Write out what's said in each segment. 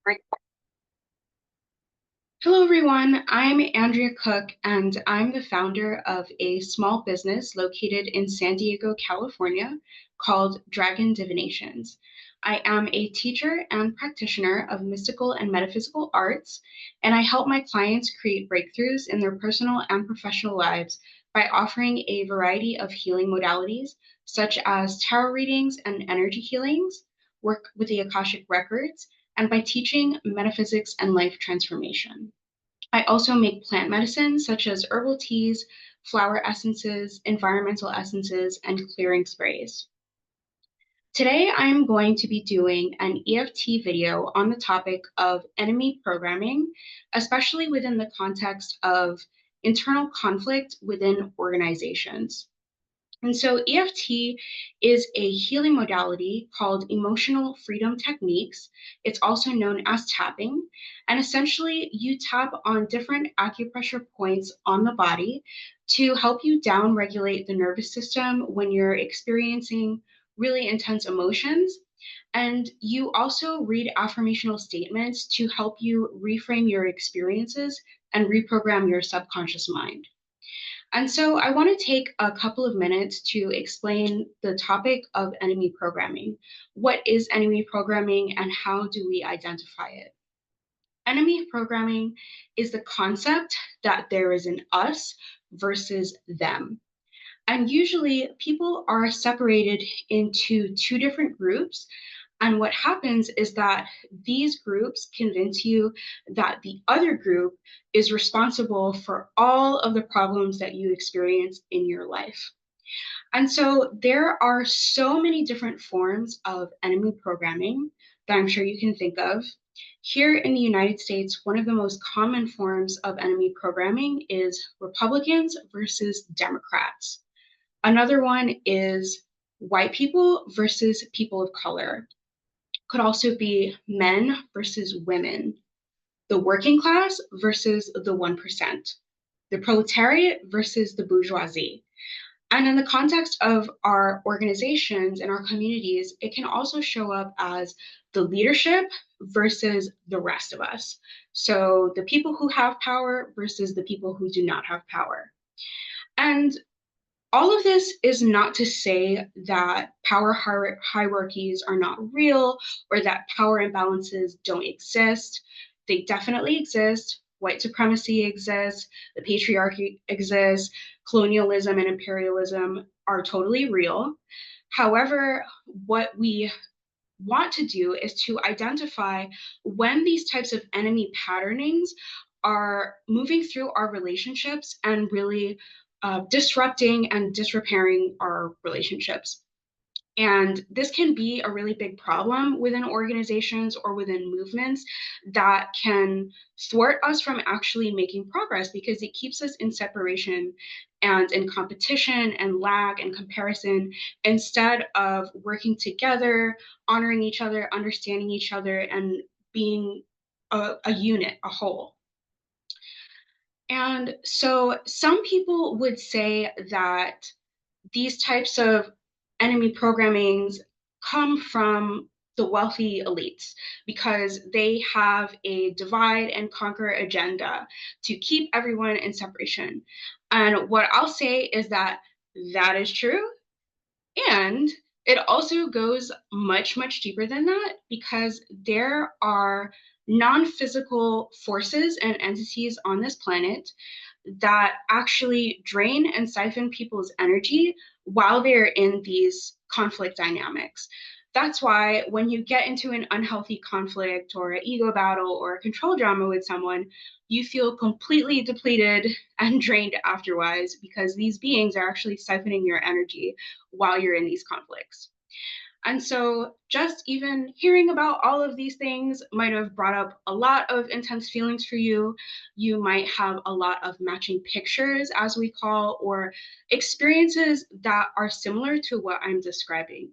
Right. Hello, everyone. I'm Andrea Cook, and I'm the founder of a small business located in San Diego, California, called Dragon Divinations. I am a teacher and practitioner of mystical and metaphysical arts, and I help my clients create breakthroughs in their personal and professional lives by offering a variety of healing modalities, such as tarot readings and energy healings, work with the Akashic Records, and by teaching metaphysics and life transformation. I also make plant medicines such as herbal teas, flower essences, environmental essences, and clearing sprays. Today, I'm going to be doing an EFT video on the topic of enemy programming, especially within the context of internal conflict within organizations. And so EFT is a healing modality called emotional freedom techniques. It's also known as tapping. And essentially, you tap on different acupressure points on the body to help you down regulate the nervous system when you're experiencing really intense emotions. And you also read affirmational statements to help you reframe your experiences and reprogram your subconscious mind. And so I want to take a couple of minutes to explain the topic of enemy programming. What is enemy programming and how do we identify it? Enemy programming is the concept that there is an us versus them. And usually people are separated into two different groups. And what happens is that these groups convince you that the other group is responsible for all of the problems that you experience in your life. And so there are so many different forms of enemy programming that I'm sure you can think of. Here in the United States, one of the most common forms of enemy programming is Republicans versus Democrats. Another one is white people versus people of color. Could also be men versus women, the working class versus the 1%, the proletariat versus the bourgeoisie. And in the context of our organizations and our communities, it can also show up as the leadership versus the rest of us. So the people who have power versus the people who do not have power. And all of this is not to say that power hierarchies are not real or that power imbalances don't exist. They definitely exist. White supremacy exists, the patriarchy exists, colonialism and imperialism are totally real. However, what we want to do is to identify when these types of enemy patternings are moving through our relationships and really disrupting and disrepairing our relationships. And this can be a really big problem within organizations or within movements that can thwart us from actually making progress because it keeps us in separation and in competition and lag and comparison instead of working together, honoring each other, understanding each other, and being a unit, a whole. And so some people would say that these types of enemy programmings come from the wealthy elites because they have a divide and conquer agenda to keep everyone in separation. And what I'll say is that that is true. And it also goes much, much deeper than that because there are non physical forces and entities on this planet that actually drain and siphon people's energy while they're in these conflict dynamics. That's why when you get into an unhealthy conflict or an ego battle or a control drama with someone, you feel completely depleted and drained afterwards because these beings are actually siphoning your energy while you're in these conflicts. And so, just even hearing about all of these things might have brought up a lot of intense feelings for you. You might have a lot of matching pictures, as we call, or experiences that are similar to what I'm describing.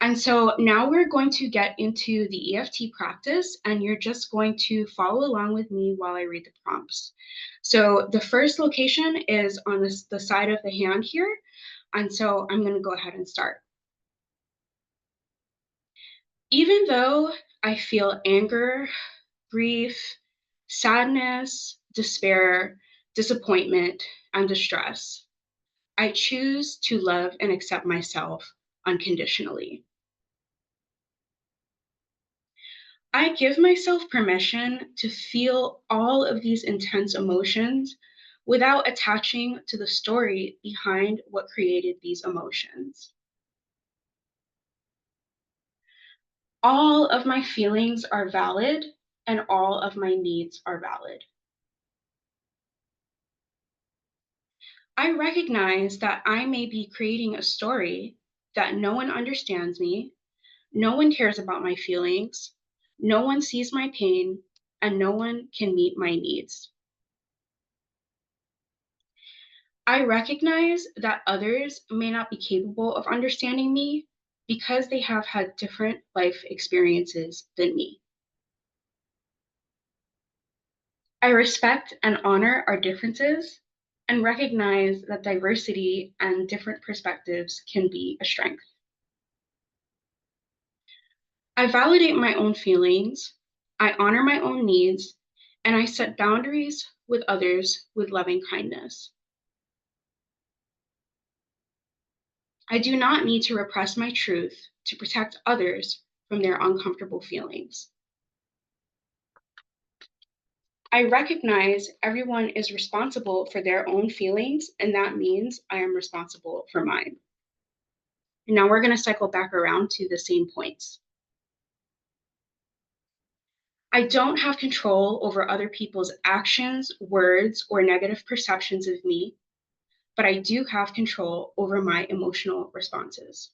And so now we're going to get into the EFT practice, and you're just going to follow along with me while I read the prompts. So the first location is on the side of the hand here. And so I'm going to go ahead and start. Even though I feel anger, grief, sadness, despair, disappointment, and distress. I choose to love and accept myself unconditionally. I give myself permission to feel all of these intense emotions without attaching to the story behind what created these emotions. All of my feelings are valid and all of my needs are valid. I recognize that I may be creating a story that no one understands me, no one cares about my feelings, no one sees my pain, and no one can meet my needs. I recognize that others may not be capable of understanding me because they have had different life experiences than me. I respect and honor our differences and recognize that diversity and different perspectives can be a strength. I validate my own feelings, I honor my own needs, and I set boundaries with others with loving kindness. I do not need to repress my truth to protect others from their uncomfortable feelings. I recognize everyone is responsible for their own feelings, and that means I am responsible for mine. And now we're going to cycle back around to the same points. I don't have control over other people's actions, words, or negative perceptions of me, but I do have control over my emotional responses.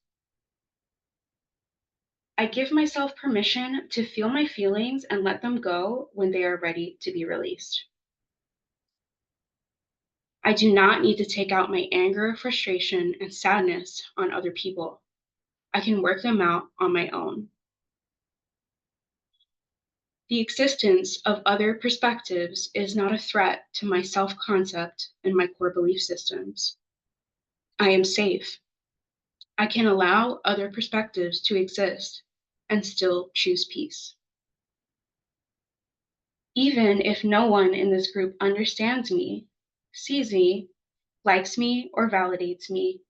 I give myself permission to feel my feelings and let them go when they are ready to be released. I do not need to take out my anger, frustration, and sadness on other people. I can work them out on my own. The existence of other perspectives is not a threat to my self-concept and my core belief systems. I am safe. I can allow other perspectives to exist and still choose peace. Even if no one in this group understands me, sees me, likes me, or validates me,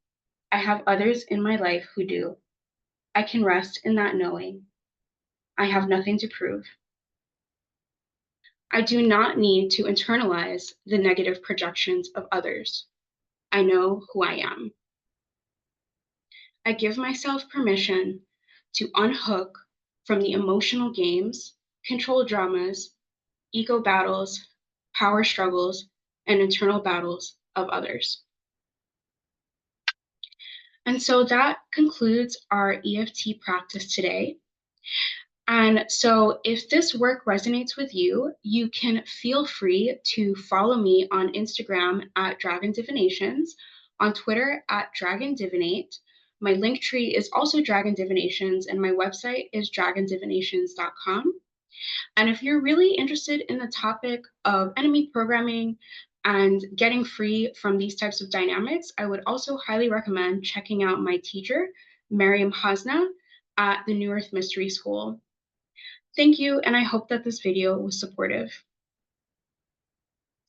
I have others in my life who do. I can rest in that knowing. I have nothing to prove. I do not need to internalize the negative projections of others. I know who I am. I give myself permission to unhook from the emotional games, control dramas, ego battles, power struggles, and internal battles of others. And so that concludes our EFT practice today. And so if this work resonates with you, you can feel free to follow me on Instagram at Dragon Divinations, on Twitter at Dragon Divinate. My link tree is also Dragon Divinations, and my website is dragondivinations.com. And if you're really interested in the topic of enemy programming and getting free from these types of dynamics, I would also highly recommend checking out my teacher, Miriam Hasna, at the New Earth Mystery School. Thank you, and I hope that this video was supportive.